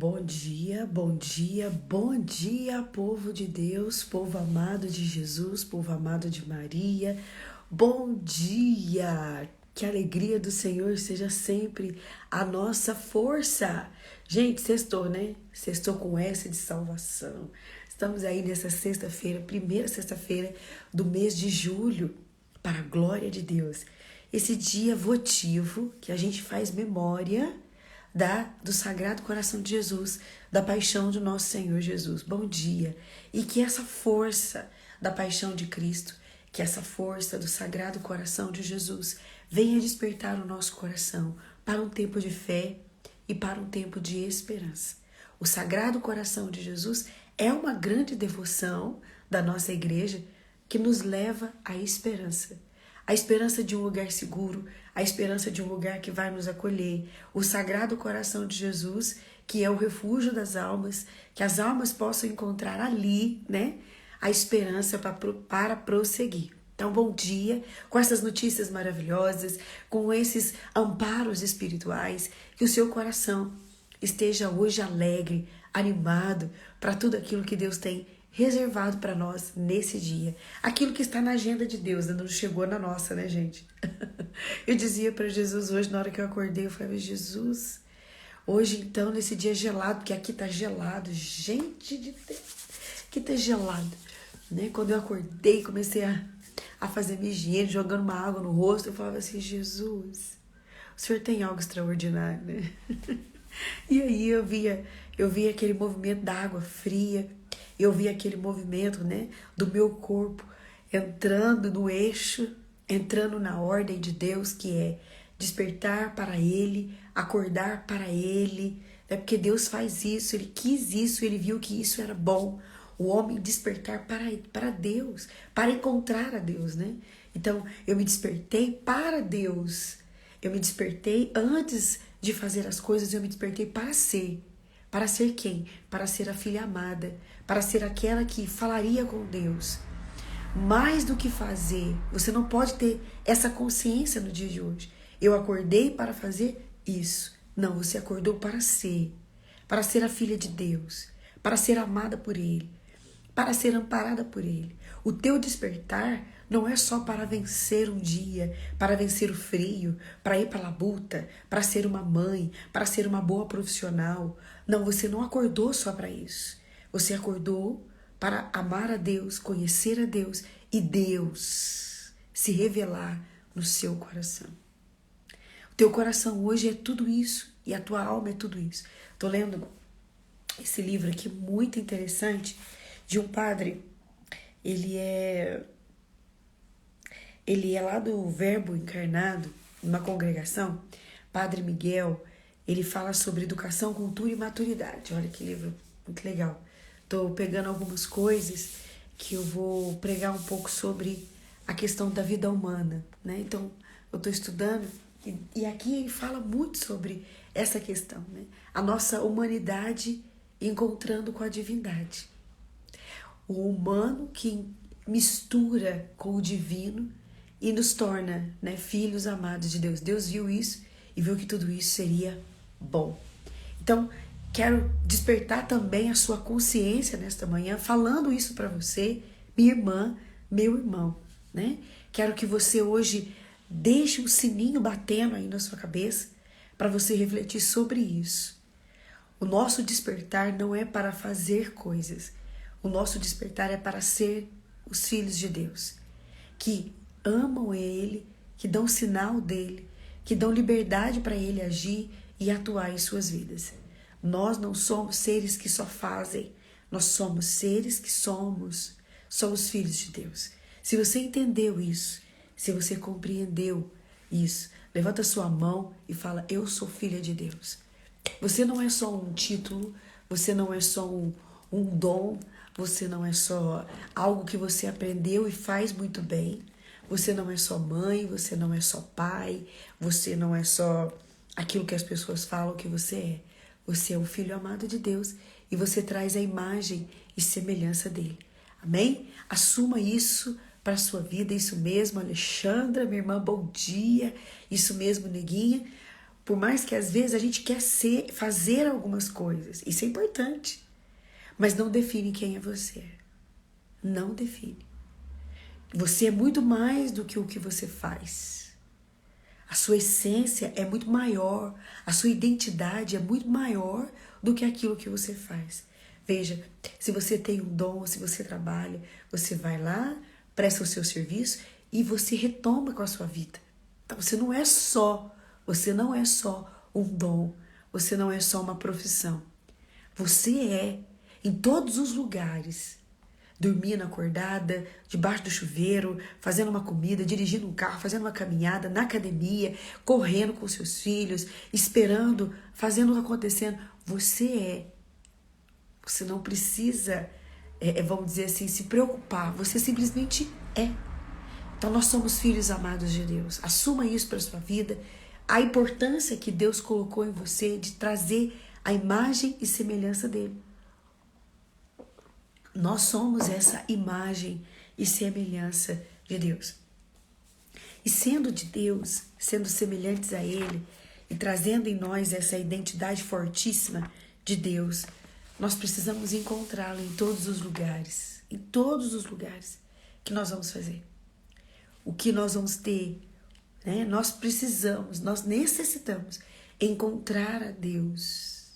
Bom dia, bom dia, povo de Deus, povo amado de Jesus, povo amado de Maria. Bom dia! Que a alegria do Senhor seja sempre a nossa força. Gente, sextou, né? Sextou com S de salvação. Estamos aí nessa sexta-feira, primeira sexta-feira do mês de julho, para a glória de Deus. Esse dia votivo que a gente faz memória do Sagrado Coração de Jesus, da paixão do nosso Senhor Jesus. Bom dia! E que essa força da paixão de Cristo, que essa força do Sagrado Coração de Jesus venha despertar o nosso coração para um tempo de fé e para um tempo de esperança. O Sagrado Coração de Jesus é uma grande devoção da nossa igreja que nos leva à esperança. A esperança de um lugar seguro, a esperança de um lugar que vai nos acolher, o Sagrado Coração de Jesus, que é o refúgio das almas, que as almas possam encontrar ali, né, a esperança para prosseguir. Então, bom dia, com essas notícias maravilhosas, com esses amparos espirituais, que o seu coração esteja hoje alegre, animado para tudo aquilo que Deus tem reservado para nós nesse dia. Aquilo que está na agenda de Deus, ainda não chegou na nossa, né, gente? Eu dizia para Jesus hoje, na hora que eu acordei, eu falei, Jesus, hoje então, nesse dia gelado, porque aqui tá gelado, gente de Deus, aqui tá gelado, né? Quando eu acordei, comecei a fazer minha higiene, jogando uma água no rosto, eu falava assim, Jesus, o Senhor tem algo extraordinário, né? E aí eu via aquele movimento da água fria, eu via aquele movimento, né, do meu corpo entrando no eixo, entrando na ordem de Deus, que é despertar para Ele, acordar para Ele, né, porque Deus faz isso, Ele quis isso, Ele viu que isso era bom, o homem despertar para Deus, para encontrar a Deus, né? Então, eu me despertei para Deus, eu me despertei antes de fazer as coisas, eu me despertei para ser. Para ser quem? Para ser a filha amada, para ser aquela que falaria com Deus. Mais do que fazer, você não pode ter essa consciência no dia de hoje. Eu acordei para fazer isso. Não, você acordou para ser a filha de Deus, para ser amada por Ele, para ser amparada por Ele. O teu despertar não é só para vencer um dia, para vencer o frio, para ir para a labuta, para ser uma mãe, para ser uma boa profissional. Não, você não acordou só para isso. Você acordou para amar a Deus, conhecer a Deus e Deus se revelar no seu coração. O teu coração hoje é tudo isso e a tua alma é tudo isso. Estou lendo esse livro aqui muito interessante de um padre. Ele é lá do Verbo encarnado, numa congregação, Padre Miguel. Ele fala sobre educação, cultura e maturidade. Olha que livro muito legal. Estou pegando algumas coisas que eu vou pregar um pouco sobre a questão da vida humana, né? Então, eu estou estudando e aqui ele fala muito sobre essa questão, né? A nossa humanidade encontrando com a divindade. O humano que mistura com o divino e nos torna, né, filhos amados de Deus. Deus viu isso e viu que tudo isso seria bom. Então, quero despertar também a sua consciência nesta manhã, falando isso para você, minha irmã, meu irmão, né? Quero que você hoje deixe um sininho batendo aí na sua cabeça para você refletir sobre isso. O nosso despertar não é para fazer coisas. O nosso despertar é para ser os filhos de Deus, que amam Ele, que dão sinal dEle, que dão liberdade para Ele agir e atuar em suas vidas. Nós não somos seres que só fazem, nós somos seres que somos filhos de Deus. Se você entendeu isso, se você compreendeu isso, levanta sua mão e fala, eu sou filha de Deus. Você não é só um título, você não é só um dom, você não é só algo que você aprendeu e faz muito bem. Você não é só mãe, você não é só pai, você não é só aquilo que as pessoas falam que você é. Você é o filho amado de Deus e você traz a imagem e semelhança dele. Amém? Assuma isso para a sua vida, isso mesmo, Alexandra, minha irmã, bom dia. Isso mesmo, neguinha. Por mais que às vezes a gente quer fazer algumas coisas, isso é importante, mas não define quem é você. Não define. Você é muito mais do que o que você faz. A sua essência é muito maior, a sua identidade é muito maior do que aquilo que você faz. Veja, se você tem um dom, se você trabalha, você vai lá, presta o seu serviço e você retoma com a sua vida. Então você não é só um dom, você não é só uma profissão. Você é em todos os lugares, dormindo acordada, debaixo do chuveiro, fazendo uma comida, dirigindo um carro, fazendo uma caminhada, na academia, correndo com seus filhos, esperando, fazendo o que acontecendo. Você é. Você não precisa, vamos dizer assim, se preocupar. Você simplesmente é. Então nós somos filhos amados de Deus. Assuma isso para a sua vida. A importância que Deus colocou em você de trazer a imagem e semelhança dele. Nós somos essa imagem e semelhança de Deus. E sendo de Deus, sendo semelhantes a Ele e trazendo em nós essa identidade fortíssima de Deus, nós precisamos encontrá-lo em todos os lugares que nós vamos fazer. O que nós vamos ter, né? Nós necessitamos encontrar a Deus,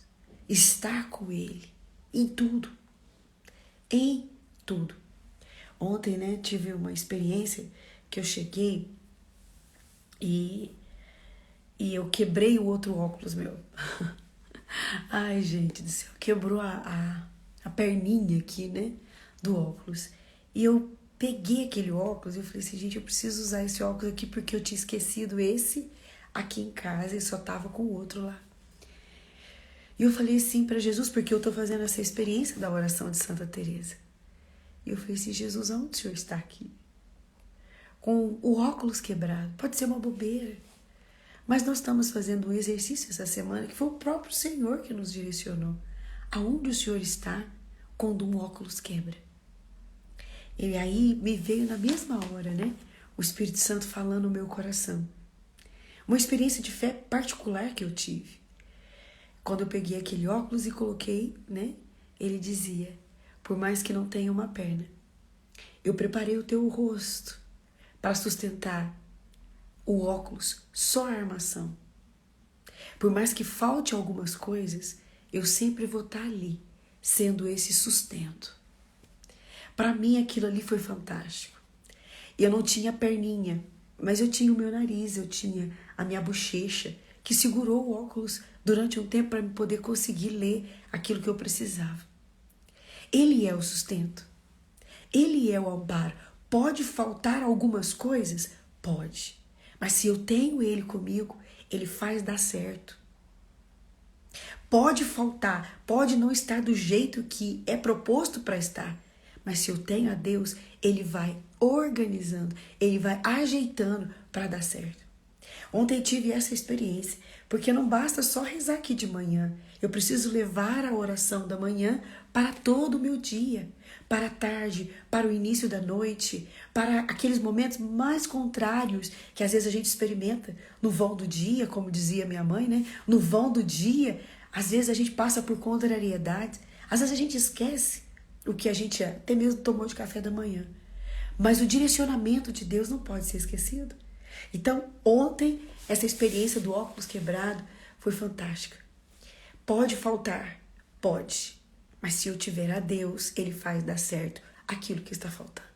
estar com Ele em tudo. Em tudo. Ontem, né, tive uma experiência que eu cheguei e eu quebrei o outro óculos meu. Ai, gente do céu, quebrou a perninha aqui, né, do óculos. E eu peguei aquele óculos e eu falei assim, gente, eu preciso usar esse óculos aqui porque eu tinha esquecido esse aqui em casa e só tava com o outro lá. E eu falei assim para Jesus, porque eu tô fazendo essa experiência da oração de Santa Teresa. E eu falei assim, Jesus, aonde o Senhor está aqui? Com o óculos quebrado. Pode ser uma bobeira. Mas nós estamos fazendo um exercício essa semana que foi o próprio Senhor que nos direcionou. Aonde o Senhor está quando um óculos quebra? E aí me veio na mesma hora, né? O Espírito Santo falando no meu coração. Uma experiência de fé particular que eu tive. Quando eu peguei aquele óculos e coloquei, né? Ele dizia, por mais que não tenha uma perna, eu preparei o teu rosto para sustentar o óculos, só a armação. Por mais que falte algumas coisas, eu sempre vou estar ali, sendo esse sustento. Para mim aquilo ali foi fantástico. Eu não tinha perninha, mas eu tinha o meu nariz, eu tinha a minha bochecha, que segurou o óculos durante um tempo para eu poder conseguir ler aquilo que eu precisava. Ele é o sustento. Ele é o amparo. Pode faltar algumas coisas? Pode. Mas se eu tenho Ele comigo, Ele faz dar certo. Pode faltar, pode não estar do jeito que é proposto para estar. Mas se eu tenho a Deus, Ele vai organizando, Ele vai ajeitando para dar certo. Ontem tive essa experiência, porque não basta só rezar aqui de manhã. Eu preciso levar a oração da manhã para todo o meu dia, para a tarde, para o início da noite, para aqueles momentos mais contrários que às vezes a gente experimenta no vão do dia, como dizia minha mãe, né? No vão do dia, às vezes a gente passa por contrariedades, às vezes a gente esquece o que a gente até mesmo tomou de café da manhã. Mas o direcionamento de Deus não pode ser esquecido. Então, ontem, essa experiência do óculos quebrado foi fantástica. Pode faltar? Pode. Mas se eu tiver a Deus, Ele faz dar certo aquilo que está faltando.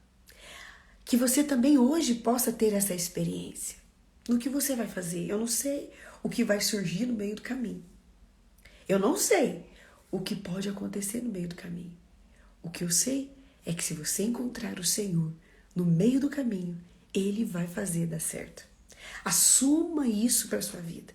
Que você também hoje possa ter essa experiência. No que você vai fazer? Eu não sei o que vai surgir no meio do caminho. Eu não sei o que pode acontecer no meio do caminho. O que eu sei é que se você encontrar o Senhor no meio do caminho, Ele vai fazer dar certo. Assuma isso para a sua vida.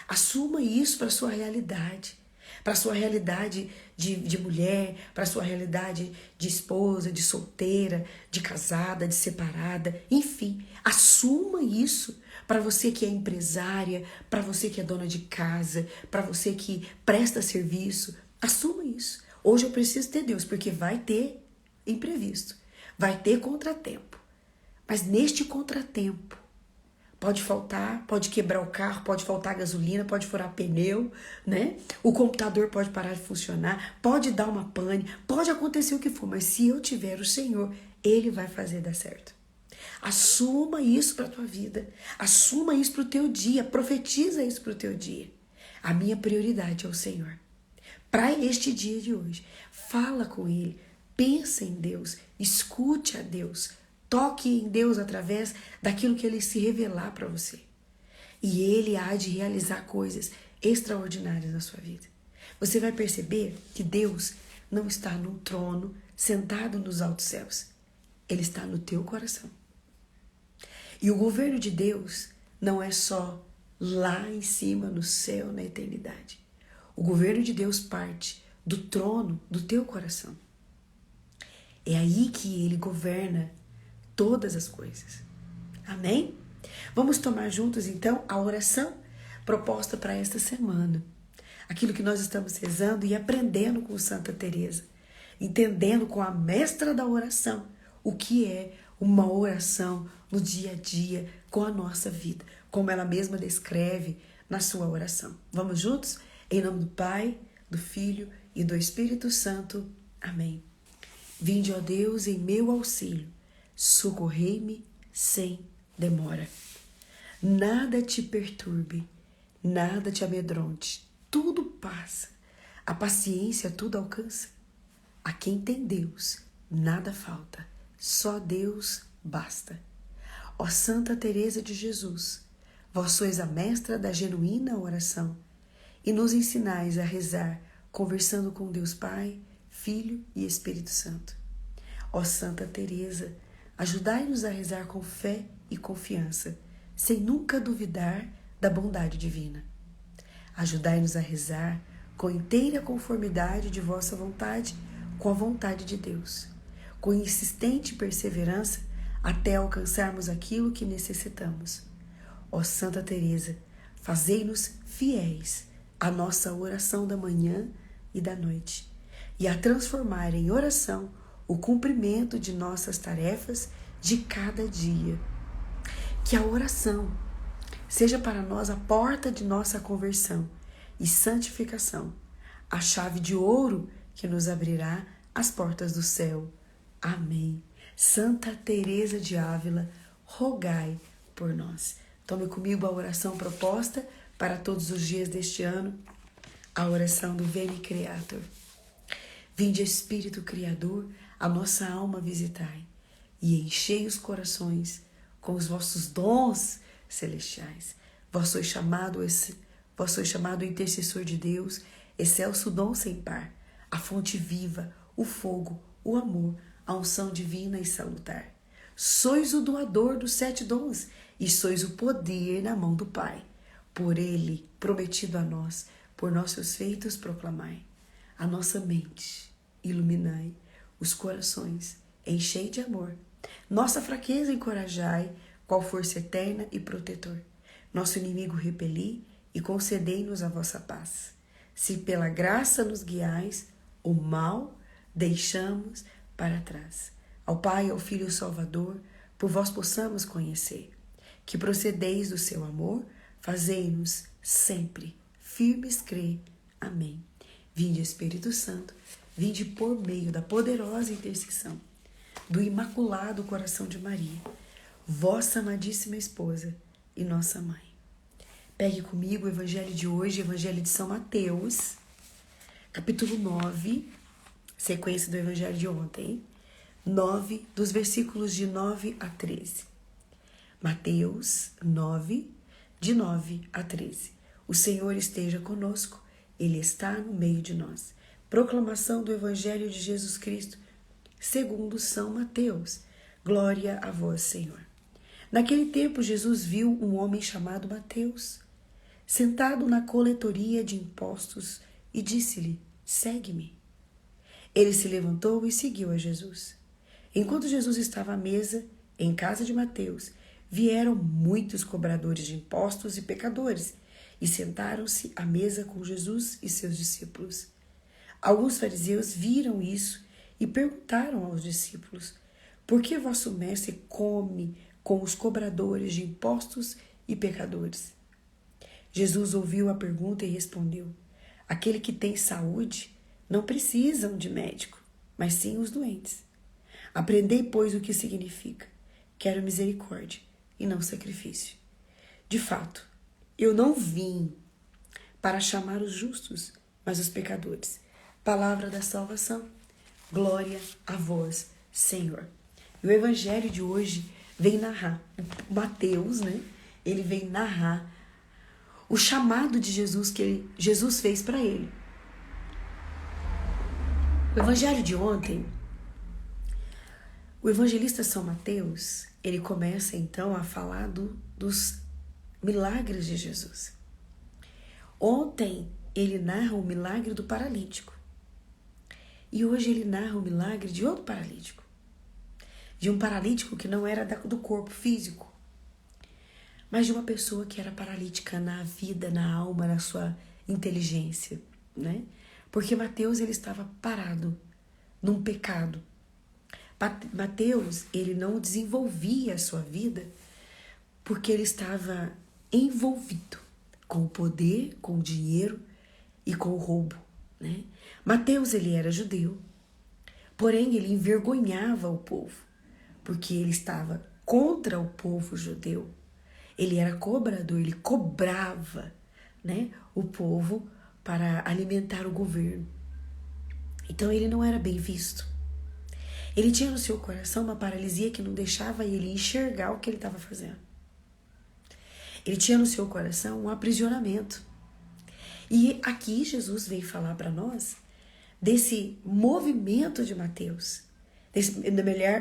Assuma isso para a sua realidade. Para a sua realidade de mulher, para a sua realidade de esposa, de solteira, de casada, de separada. Enfim, assuma isso para você que é empresária, para você que é dona de casa, para você que presta serviço. Assuma isso. Hoje eu preciso ter Deus, porque vai ter imprevisto, vai ter contratempo. Mas neste contratempo, Pode faltar, pode quebrar o carro, pode faltar gasolina, pode furar pneu, né? O computador pode parar de funcionar, pode dar uma pane, pode acontecer o que for, mas se eu tiver o Senhor, Ele vai fazer dar certo. Assuma isso para a tua vida, assuma isso para o teu dia, profetiza isso para o teu dia. A minha prioridade é o Senhor. Para este dia de hoje, fala com Ele, pensa em Deus, escute a Deus, toque em Deus através daquilo que Ele se revelar para você. E Ele há de realizar coisas extraordinárias na sua vida. Você vai perceber que Deus não está num trono sentado nos altos céus. Ele está no teu coração. E o governo de Deus não é só lá em cima, no céu, na eternidade. O governo de Deus parte do trono do teu coração. É aí que Ele governa todas as coisas. Amém? Vamos tomar juntos, então, a oração proposta para esta semana. Aquilo que nós estamos rezando e aprendendo com Santa Teresa. Entendendo com a mestra da oração o que é uma oração no dia a dia com a nossa vida, como ela mesma descreve na sua oração. Vamos juntos? Em nome do Pai, do Filho e do Espírito Santo. Amém. Vinde, ó Deus, em meu auxílio, socorrei-me sem demora. Nada te perturbe, nada te amedronte, tudo passa, a paciência tudo alcança. A quem tem Deus, nada falta, só Deus basta. Ó Santa Teresa de Jesus, vós sois a mestra da genuína oração e nos ensinais a rezar, conversando com Deus Pai, Filho e Espírito Santo. Ó Santa Teresa, ajudai-nos a rezar com fé e confiança, sem nunca duvidar da bondade divina. Ajudai-nos a rezar com inteira conformidade de vossa vontade com a vontade de Deus, com insistente perseverança até alcançarmos aquilo que necessitamos. Ó Santa Teresa, fazei-nos fiéis à nossa oração da manhã e da noite, e a transformar em oração o cumprimento de nossas tarefas de cada dia. Que a oração seja para nós a porta de nossa conversão e santificação, a chave de ouro que nos abrirá as portas do céu. Amém. Santa Teresa de Ávila, rogai por nós. Tome comigo a oração proposta para todos os dias deste ano, a oração do Veni Creator. Vinde, Espírito Criador, a nossa alma visitai, e enchei os corações com os vossos dons celestiais. Vós sois chamado intercessor de Deus, excelso dom sem par, a fonte viva, o fogo, o amor, a unção divina e salutar. Sois o doador dos 7 dons, e sois o poder na mão do Pai. Por Ele, prometido a nós, por nossos feitos proclamai. A nossa mente iluminai, os corações enchei de amor. Nossa fraqueza encorajai, qual força eterna e protetor. Nosso inimigo repeli e concedei-nos a vossa paz. Se pela graça nos guiais, o mal deixamos para trás. Ao Pai, ao Filho e ao Salvador, por vós possamos conhecer. Que procedeis do seu amor, fazei-nos sempre firmes crer. Amém. Vinde, Espírito Santo, vinde por meio da poderosa intercessão do Imaculado Coração de Maria, vossa amadíssima esposa e nossa mãe. Pegue comigo o Evangelho de hoje, Evangelho de São Mateus, capítulo 9, sequência do Evangelho de ontem, 9, dos versículos de 9 a 13. Mateus 9, de 9 a 13. O Senhor esteja conosco, Ele está no meio de nós. Proclamação do Evangelho de Jesus Cristo, segundo São Mateus. Glória a vós, Senhor. Naquele tempo, Jesus viu um homem chamado Mateus, sentado na coletoria de impostos, e disse-lhe: segue-me. Ele se levantou e seguiu a Jesus. Enquanto Jesus estava à mesa, em casa de Mateus, vieram muitos cobradores de impostos e pecadores, e sentaram-se à mesa com Jesus e seus discípulos. Alguns fariseus viram isso e perguntaram aos discípulos: por que vosso mestre come com os cobradores de impostos e pecadores? Jesus ouviu a pergunta e respondeu: aquele que tem saúde não precisam de médico, mas sim os doentes. Aprendei, pois, o que significa: quero misericórdia e não sacrifício. De fato, eu não vim para chamar os justos, mas os pecadores. Palavra da salvação. Glória a vós, Senhor. E o evangelho de hoje vem narrar, Mateus, né? Ele vem narrar o chamado de Jesus que Jesus fez para ele. O evangelho de ontem, o evangelista São Mateus, ele começa então a falar dos milagres de Jesus. Ontem ele narra o milagre do paralítico. E hoje ele narra o milagre de outro paralítico. De um paralítico que não era do corpo físico, mas de uma pessoa que era paralítica na vida, na alma, na sua inteligência, né? Porque Mateus, ele estava parado num pecado. Mateus, ele não desenvolvia a sua vida porque ele estava envolvido com o poder, com o dinheiro e com o roubo, né? Mateus, ele era judeu, porém ele envergonhava o povo, porque ele estava contra o povo judeu. Ele era cobrador, ele cobrava, né, o povo para alimentar o governo. Então ele não era bem visto. Ele tinha no seu coração uma paralisia que não deixava ele enxergar o que ele estava fazendo. Ele tinha no seu coração um aprisionamento. E aqui Jesus veio falar para nós desse movimento de Mateus,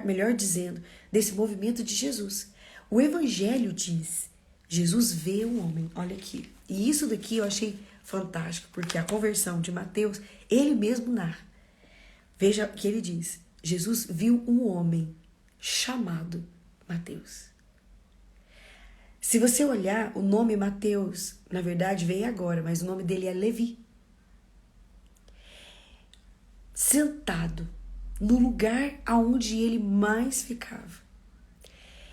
melhor dizendo, desse movimento de Jesus. O Evangelho diz, Jesus vê um homem, olha aqui. E isso daqui eu achei fantástico, porque a conversão de Mateus, ele mesmo narra. Veja que ele diz, Jesus viu um homem chamado Mateus. Se você olhar, o nome Mateus, na verdade, veio agora, mas o nome dele é Levi. Sentado no lugar aonde ele mais ficava.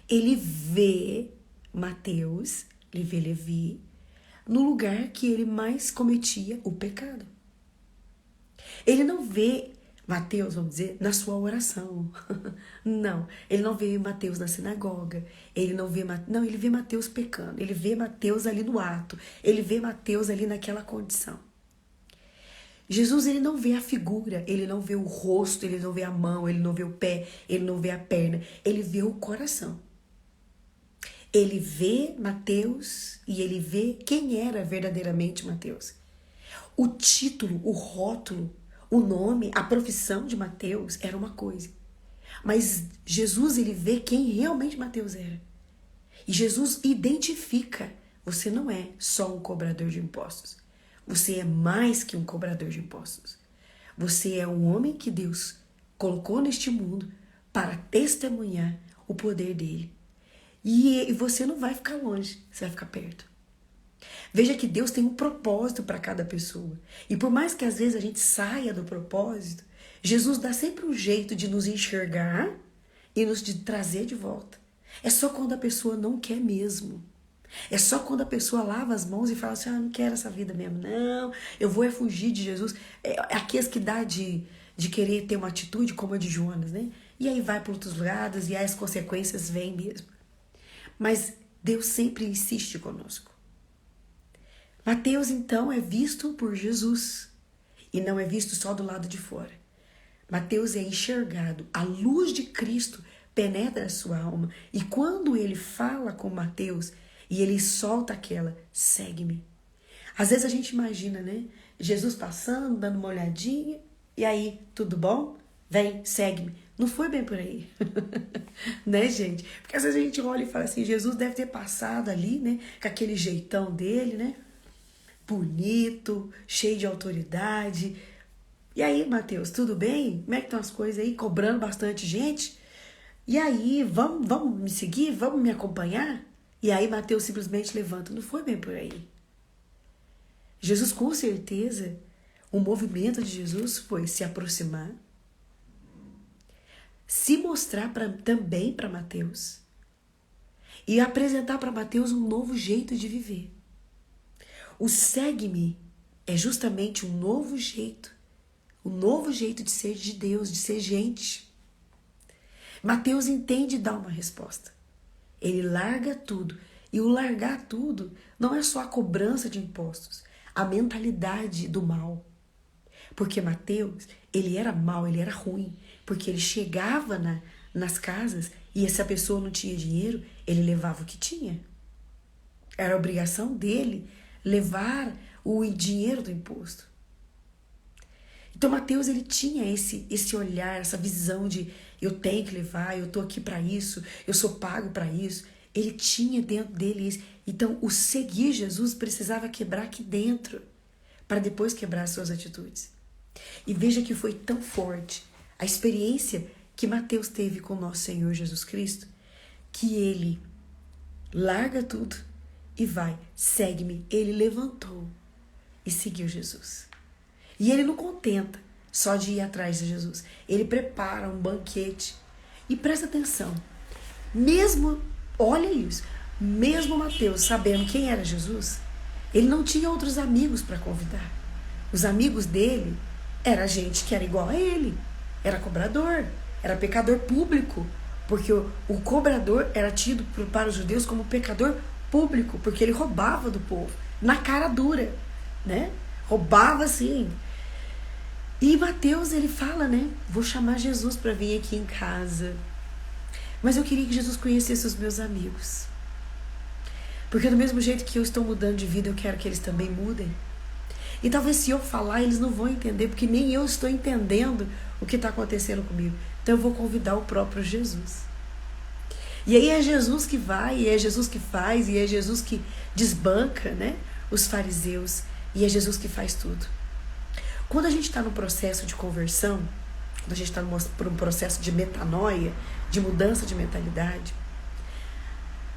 Ele vê Mateus, ele vê Levi, no lugar que ele mais cometia o pecado. Ele não vê Mateus, vamos dizer, na sua oração. Não, ele não vê Mateus na sinagoga. Ele vê Mateus pecando. Ele vê Mateus ali no ato. Ele vê Mateus ali naquela condição. Jesus, ele não vê a figura, ele não vê o rosto, ele não vê a mão, ele não vê o pé, ele não vê a perna, ele vê o coração. Ele vê Mateus e ele vê quem era verdadeiramente Mateus. O título, o rótulo, o nome, a profissão de Mateus era uma coisa. Mas Jesus, ele vê quem realmente Mateus era. E Jesus identifica, você não é só um cobrador de impostos. Você é mais que um cobrador de impostos. Você é um homem que Deus colocou neste mundo para testemunhar o poder dele. E você não vai ficar longe, você vai ficar perto. Veja que Deus tem um propósito para cada pessoa. E por mais que às vezes a gente saia do propósito, Jesus dá sempre um jeito de nos enxergar e nos de trazer de volta. É só quando a pessoa não quer mesmo. É só quando a pessoa lava as mãos e fala assim, não quero essa vida mesmo, não, eu vou fugir de Jesus. É aqueles que dá de querer ter uma atitude como a de Jonas, né? E aí vai para outros lados e aí as consequências vêm mesmo. Mas Deus sempre insiste conosco. Mateus, então, é visto por Jesus e não é visto só do lado de fora. Mateus é enxergado, a luz de Cristo penetra a sua alma e quando ele fala com Mateus e ele solta aquela, segue-me. Às vezes a gente imagina, né? Jesus passando, dando uma olhadinha e aí, tudo bom? Vem, segue-me. Não foi bem por aí, né, gente? Porque às vezes a gente olha e fala assim, Jesus deve ter passado ali, né? Com aquele jeitão dele, né? Bonito, cheio de autoridade. E aí, Mateus, tudo bem? Como é que estão as coisas aí? Cobrando bastante gente? E aí, vamos me seguir? Vamos me acompanhar? E aí, Mateus simplesmente levanta. Não foi bem por aí. Jesus, com certeza, o movimento de Jesus foi se aproximar, se mostrar também para Mateus e apresentar para Mateus um novo jeito de viver. O segue-me é justamente um novo jeito de ser de Deus, de ser gente. Mateus entende dar uma resposta. Ele larga tudo. E o largar tudo não é só a cobrança de impostos, a mentalidade do mal. Porque Mateus, ele era mau, ele era ruim. Porque ele chegava nas casas e se a pessoa não tinha dinheiro, ele levava o que tinha. Era a obrigação dele levar o dinheiro do imposto. Então Mateus, ele tinha esse olhar, essa visão de eu tenho que levar, eu tô aqui para isso, eu sou pago para isso. Ele tinha dentro dele isso. Então o seguir Jesus precisava quebrar aqui dentro para depois quebrar as suas atitudes. E veja que foi tão forte a experiência que Mateus teve com o nosso Senhor Jesus Cristo, que ele larga tudo e vai, segue-me. Ele levantou e seguiu Jesus. E ele não contenta só de ir atrás de Jesus. Ele prepara um banquete. E presta atenção. Olha isso. Mesmo Mateus sabendo quem era Jesus, ele não tinha outros amigos para convidar. Os amigos dele era gente que era igual a ele. Era cobrador, era pecador público. Porque o cobrador era tido para os judeus como pecador público, porque ele roubava do povo, na cara dura, né? Roubava assim. E Mateus, ele fala, né? Vou chamar Jesus para vir aqui em casa. Mas eu queria que Jesus conhecesse os meus amigos. Porque do mesmo jeito que eu estou mudando de vida, eu quero que eles também mudem. E talvez se eu falar, eles não vão entender, porque nem eu estou entendendo o que está acontecendo comigo. Então eu vou convidar o próprio Jesus. E aí é Jesus que vai, e é Jesus que faz, e é Jesus que desbanca, né, os fariseus, e é Jesus que faz tudo. Quando a gente está no processo de conversão, quando a gente está por um processo de metanoia, de mudança de mentalidade,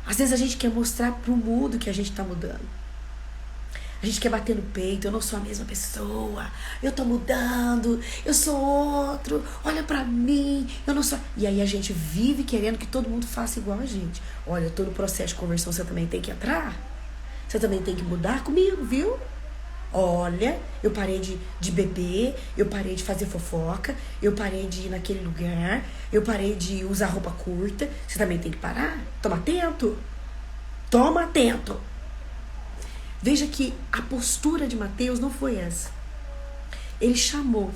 às vezes a gente quer mostrar para o mundo que a gente está mudando. A gente quer bater no peito, eu não sou a mesma pessoa, eu tô mudando, eu sou outro, olha pra mim, eu não sou... E aí a gente vive querendo que todo mundo faça igual a gente. Olha, eu tô no processo de conversão, você também tem que entrar, você também tem que mudar comigo, viu? Olha, eu parei de beber, eu parei de fazer fofoca, eu parei de ir naquele lugar, eu parei de usar roupa curta, você também tem que parar, toma atento, toma atento. Veja que a postura de Mateus não foi essa. Ele chamou,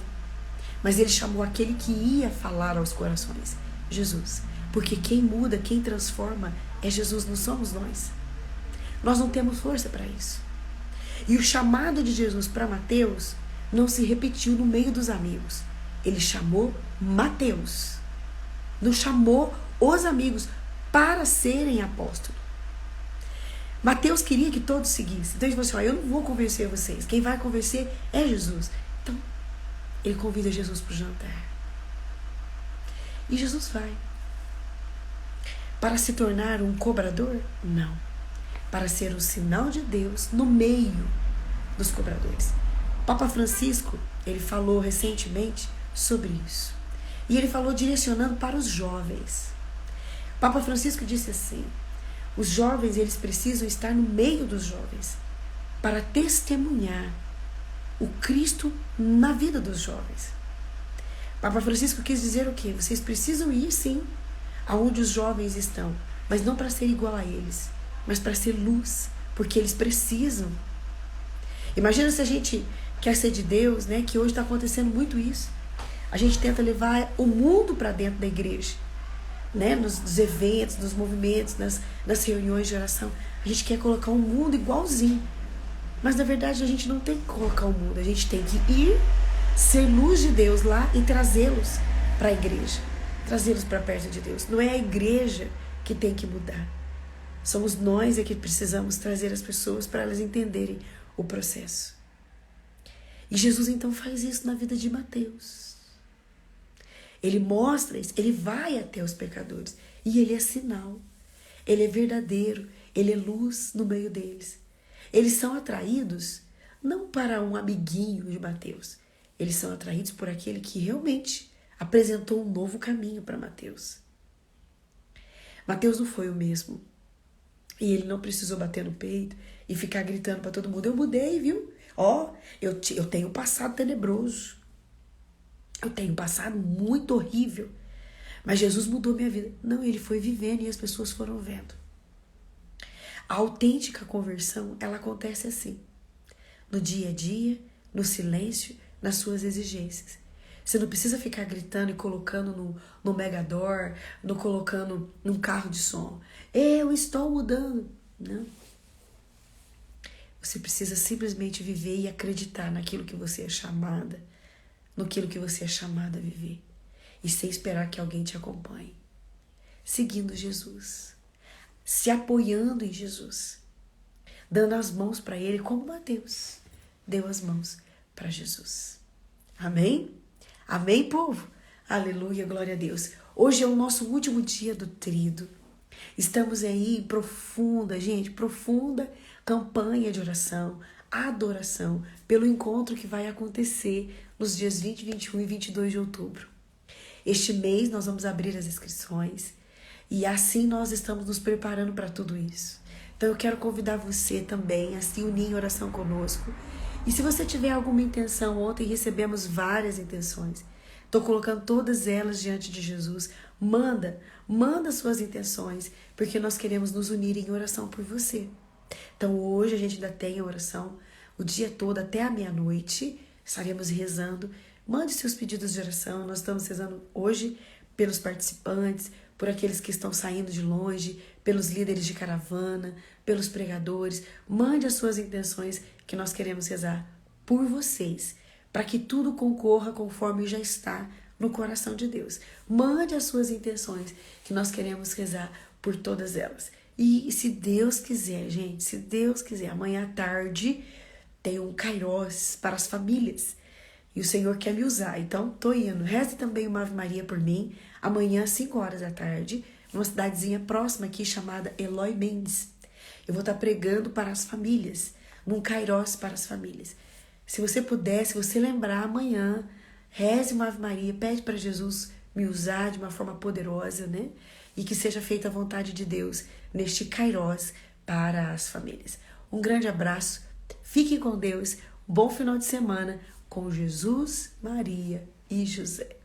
mas ele chamou aquele que ia falar aos corações, Jesus. Porque quem muda, quem transforma é Jesus, não somos nós. Nós não temos força para isso. E o chamado de Jesus para Mateus não se repetiu no meio dos amigos. Ele chamou Mateus. Não chamou os amigos para serem apóstolos. Mateus queria que todos seguissem. Então ele falou assim, eu não vou convencer vocês. Quem vai convencer é Jesus. Então, ele convida Jesus para o jantar. E Jesus vai. Para se tornar um cobrador? Não. Para ser um sinal de Deus no meio dos cobradores. Papa Francisco, ele falou recentemente sobre isso. E ele falou direcionando para os jovens. Papa Francisco disse assim, os jovens, eles precisam estar no meio dos jovens para testemunhar o Cristo na vida dos jovens. Papa Francisco quis dizer o quê? Vocês precisam ir, sim, aonde os jovens estão, mas não para ser igual a eles, mas para ser luz, porque eles precisam. Imagina se a gente quer ser de Deus, né? Que hoje está acontecendo muito isso. A gente tenta levar o mundo para dentro da igreja, né, nos eventos, nos movimentos, nas reuniões de oração. A gente quer colocar o mundo igualzinho. Mas na verdade a gente não tem que colocar o mundo. A gente tem que ir, ser luz de Deus lá e trazê-los para a igreja. Trazê-los para perto de Deus. Não é a igreja que tem que mudar. Somos nós que precisamos trazer as pessoas para elas entenderem o processo. E Jesus então faz isso na vida de Mateus. Ele mostra isso, ele vai até os pecadores. E ele é sinal. Ele é verdadeiro. Ele é luz no meio deles. Eles são atraídos não para um amiguinho de Mateus. Eles são atraídos por aquele que realmente apresentou um novo caminho para Mateus. Mateus não foi o mesmo. E ele não precisou bater no peito e ficar gritando para todo mundo: eu mudei, viu? Ó, eu tenho um passado tenebroso. Eu tenho um passado muito horrível. Mas Jesus mudou minha vida. Não, ele foi vivendo e as pessoas foram vendo. A autêntica conversão, ela acontece assim. No dia a dia, no silêncio, nas suas exigências. Você não precisa ficar gritando e colocando no Megador, colocando num carro de som. Eu estou mudando. Não. Você precisa simplesmente viver e acreditar naquilo que você é chamada, naquilo que você é chamada a viver. E sem esperar que alguém te acompanhe. Seguindo Jesus. Se apoiando em Jesus. Dando as mãos para Ele, como Mateus deu as mãos para Jesus. Amém? Amém, povo? Aleluia, glória a Deus. Hoje é o nosso último dia do Tríduo. Estamos aí em profunda campanha de oração, adoração, pelo encontro que vai acontecer nos dias 20, 21 e 22 de outubro. Este mês nós vamos abrir as inscrições e assim nós estamos nos preparando para tudo isso. Então eu quero convidar você também a se unir em oração conosco. E se você tiver alguma intenção, ontem recebemos várias intenções. Estou colocando todas elas diante de Jesus. Manda suas intenções, porque nós queremos nos unir em oração por você. Então hoje a gente ainda tem a oração o dia todo, até a meia-noite. Estaremos rezando. Mande seus pedidos de oração. Nós estamos rezando hoje pelos participantes, por aqueles que estão saindo de longe, pelos líderes de caravana, pelos pregadores. Mande as suas intenções, que nós queremos rezar por vocês, para que tudo concorra conforme já está no coração de Deus. Mande as suas intenções, que nós queremos rezar por todas elas. E se Deus quiser, gente, se Deus quiser, amanhã à tarde tem um Kairos para as famílias. E o Senhor quer me usar, então tô indo. Reze também uma Ave Maria por mim, amanhã às 5 horas da tarde, numa cidadezinha próxima aqui chamada Eloy Mendes. Eu vou estar pregando para as famílias, num Kairos para as famílias. Se você puder, se você lembrar amanhã, reze uma Ave Maria, pede para Jesus me usar de uma forma poderosa, né? E que seja feita a vontade de Deus neste Kairos para as famílias. Um grande abraço, fique com Deus, bom final de semana com Jesus, Maria e José.